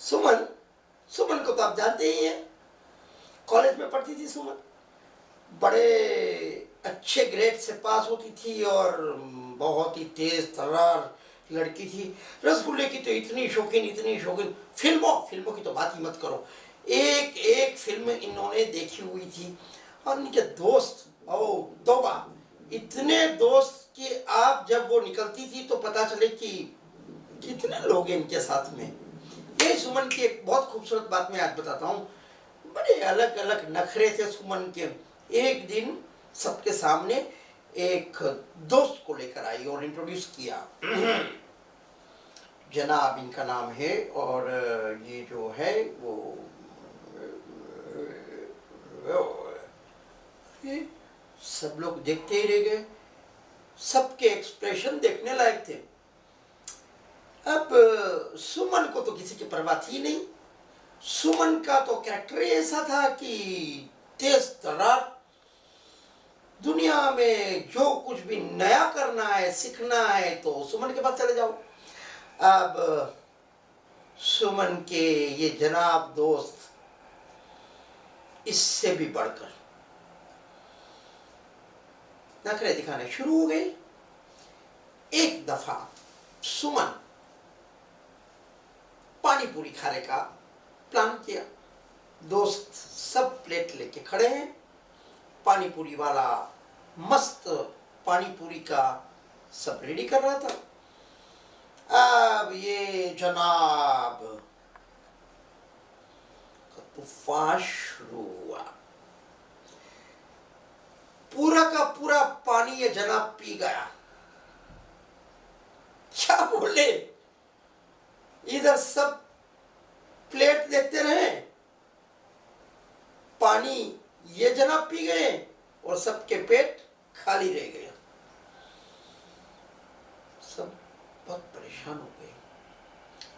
सुमन, सुमन को तो आप जानते ही हैं, कॉलेज में पढ़ती थी सुमन, बड़े अच्छे ग्रेड से पास होती थी और बहुत ही तेज तर्रार लड़की थी। रसगुल्ले की तो इतनी शौकीन, फिल्मों फिल्मों की तो बात ही मत करो, एक एक फिल्म इन्होंने देखी हुई थी। और इनके दोस्त ओ तौबा, इतने दोस्त कि आप जब वो निकलती थी तो पता चले कि कितने लोग हैं इनके साथ में। ये सुमन की एक बहुत खूबसूरत बात मैं आज बताता हूँ। बड़े अलग अलग नखरे थे सुमन के। एक दिन सबके सामने एक दोस्त को लेकर आई और इंट्रोड्यूस किया। जनाब इनका नाम है और ये जो है वो सब लोग देखते ही रह गए, सबके एक्सप्रेशन देखने लायक थे। अब सुमन को तो किसी की परवाह थी नहीं। सुमन का तो कैरेक्टर ऐसा था कि तेज तर्रार, दुनिया में जो कुछ भी नया करना है सीखना है तो सुमन के पास चले जाओ। अब सुमन के ये जनाब दोस्त इससे भी बढ़कर नखरे दिखाने शुरू हो गए। एक दफा सुमन पानी पूरी खाने का प्लान किया। दोस्त सब प्लेट लेके खड़े हैं, पानी पूरी वाला मस्त पानी पूरी का सब रेडी कर रहा था। अब ये जनाब का तूफान शुरू हुआ। पूरा का पूरा पानी ये जनाब पी गया। क्या बोले, इधर सब प्लेट देखते रहे, पानी ये जनाब पी गए और सबके पेट खाली रह गए। सब बहुत परेशान हो गए,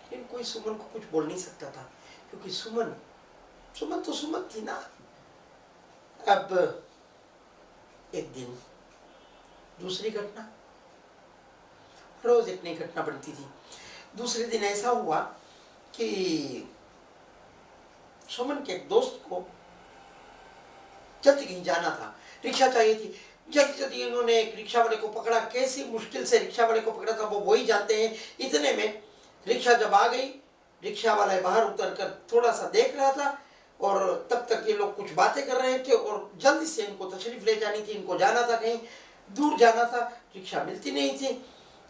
लेकिन कोई सुमन को कुछ बोल नहीं सकता था, क्योंकि सुमन सुमन तो सुमन थी ना। अब एक दिन दूसरी घटना, रोज एक नई घटना बनती थी। दूसरे दिन ऐसा हुआ कि सुमन के एक दोस्त को जल्दी कहीं जाना था, रिक्शा चाहिए थी। जल्दी जल्दी इन्होंने एक रिक्शा वाले को पकड़ा। कैसी मुश्किल से रिक्शा वाले को पकड़ा था वो वही जानते हैं। इतने में रिक्शा जब आ गई, रिक्शा वाला बाहर उतरकर थोड़ा सा देख रहा था और तब तक ये लोग कुछ बातें कर रहे थे और जल्दी से इनको तशरीफ ले जानी थी, इनको जाना था, कहीं दूर जाना था। रिक्शा मिलती नहीं थी।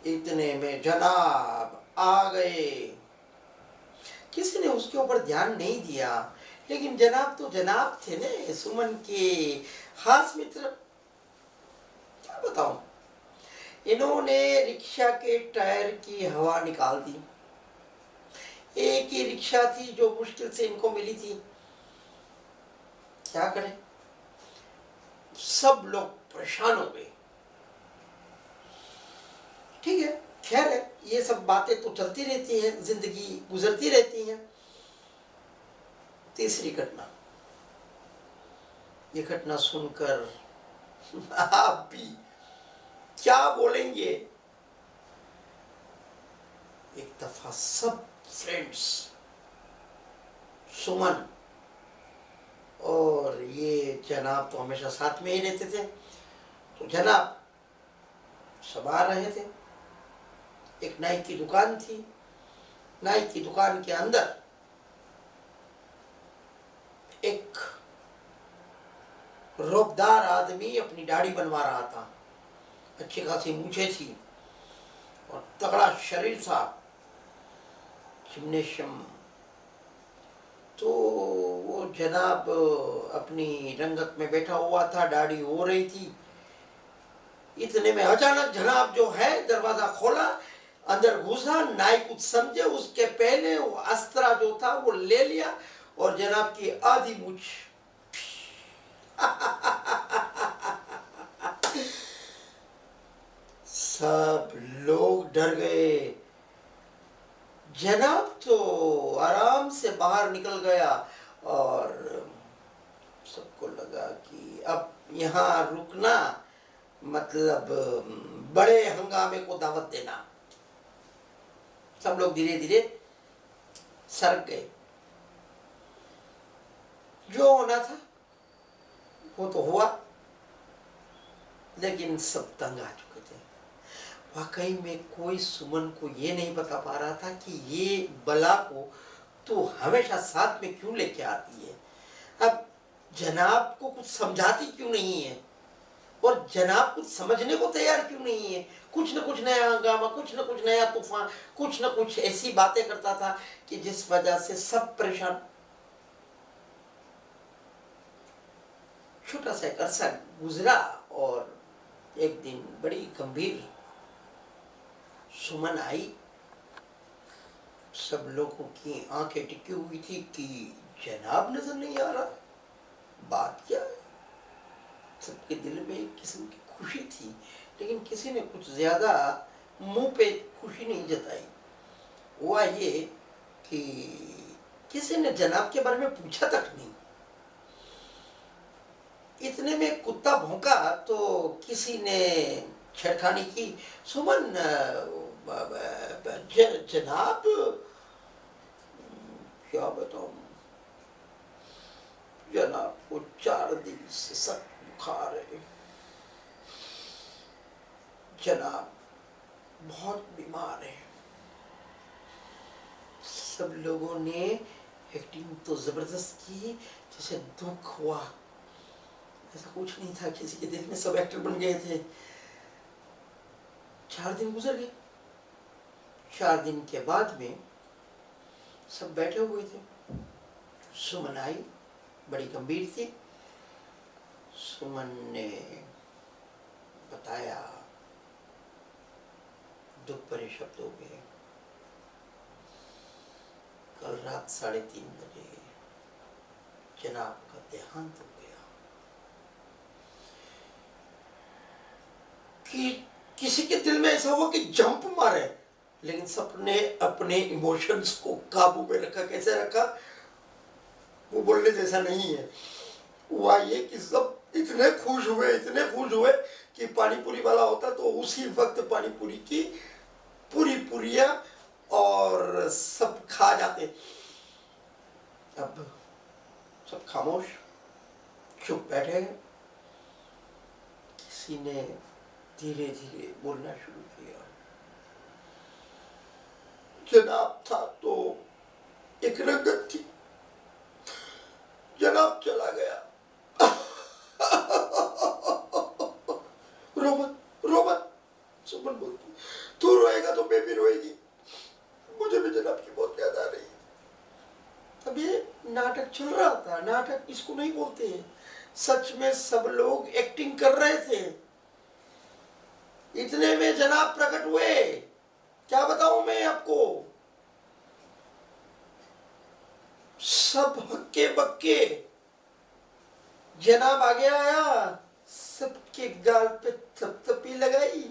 इतने में जनाब आ गए। किसी ने उसके ऊपर ध्यान नहीं दिया, लेकिन जनाब तो जनाब थे ने, सुमन के खास मित्र। क्या बताऊं, इन्होंने रिक्शा के टायर की हवा निकाल दी। एक ही रिक्शा थी जो मुश्किल से इनको मिली थी। क्या करें, सब लोग परेशान हो गए। ठीक है, खैर है, ये सब बातें तो चलती रहती हैं, जिंदगी गुजरती रहती हैं। तीसरी घटना, ये घटना सुनकर आप भी क्या बोलेंगे। एक दफा सब फ्रेंड्स, सुमन और ये जनाब तो हमेशा साथ में ही रहते थे, तो जनाब सब आ रहे थे। एक नाई की दुकान थी। नाई की दुकान के अंदर एक रोबदार आदमी अपनी दाढ़ी बनवा रहा था। अच्छी खासी मूछें थी और तगड़ा शरीर था, जिम्नेशियम। तो वो जनाब अपनी रंगत में बैठा हुआ था, दाढ़ी हो रही थी। इतने में अचानक जनाब जो है दरवाजा खोला, अंदर घुसा। नाई कुछ समझे उसके पहले वो अस्त्रा जो था वो ले लिया और जनाब की आधी मूछ सब लोग डर गए। जनाब तो आराम से बाहर निकल गया और सबको लगा कि अब यहाँ रुकना मतलब बड़े हंगामे को दावत देना। सब लोग धीरे धीरे सरक गए। जो होना था वो तो हुआ, लेकिन सब तंग आ चुके थे। वाकई में कोई सुमन को ये नहीं बता पा रहा था कि ये बला को तो हमेशा साथ में क्यों लेके आती है। अब जनाब को कुछ समझाती क्यों नहीं है, और जनाब कुछ समझने को तैयार क्यों नहीं है। कुछ न कुछ नया हंगामा, कुछ न कुछ नया तूफान, कुछ न कुछ ऐसी बातें करता था कि जिस वजह से सब परेशान। छोटा सा एक अरसा गुजरा और एक दिन बड़ी गंभीर सुमन आई। सब लोगों की आंखें टिकी हुई थी कि जनाब नजर नहीं आ रहा, बात क्या है। सबके दिल में एक किस्म की खुशी थी, लेकिन किसी ने कुछ ज्यादा मुंह पे खुशी नहीं जताई। हुआ ये कि किसी ने जनाब के बारे में पूछा तक नहीं। इतने में कुत्ता भौंका तो किसी ने छेड़खानी की, सुमन जनाब क्या बताऊं, जनाब को 4 दिन से सख्त बुखार है, जनाब बहुत बीमार है। सब लोगों ने एक्टिंग तो जबरदस्त की, जैसे दुख हुआ। ऐसा कुछ नहीं था किसी के दिल में, सब एक्टर बन गए थे। 4 दिन गुजर गए। 4 दिन के बाद में सब बैठे हुए थे। सुमन आई, बड़ी गंभीर थी। सुमन ने बताया दुख भरे शब्दों में, कल रात 3:30 बजे जनाब का देहांत हो गया। कि किसी के दिल में ऐसा हुआ कि जंप मारे, लेकिन सबने अपने इमोशंस को काबू में रखा। कैसे रखा, वो बोलने जैसा नहीं है। हुआ ये कि सब इतने खुश हुए कि पानी पूरी वाला होता तो उसी वक्त पानी पूरी की पूरी पूरियां और सब खा जाते। अब सब खामोश चुप बैठे। किसी ने धीरे धीरे बोलना शुरू किया। जनाब था तो एक रंगत थी, जनाब चला गया। रोमन सुमन बोलती, तू रोएगा तो मैं भी रोएगी, मुझे भी जनाब की बहुत याद आ रही है। अब ये नाटक चल रहा था। नाटक इसको नहीं बोलते हैं, सच में सब लोग एक्टिंग कर रहे थे। इतने में जनाब प्रकट हुए। क्या बताऊं मैं आपको, सब हक्के बक्के। जनाब आगे आया, सबके गाल पे थपथपी लगाई।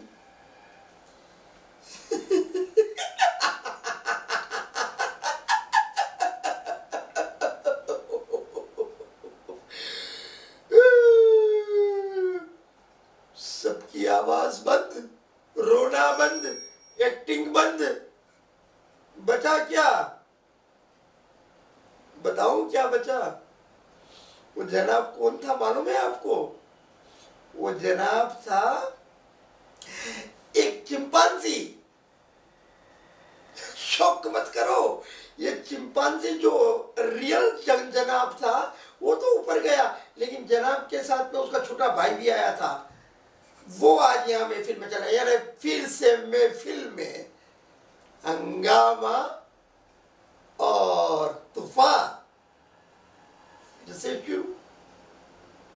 सबकी आवाज बंद, रोना बंद, एक्टिंग बंद। बचा क्या, बताऊं क्या बचा। वो जनाब कौन था मालूम है आपको? वो जनाब था एक चिंपांजी। शौक मत करो, ये चिंपांजी जो रियल जनाब था वो तो ऊपर गया, लेकिन जनाब के साथ में उसका छोटा भाई भी आया था। वो आज यहाँ महफिल में चला, यानी फिर से महफिल में हंगामा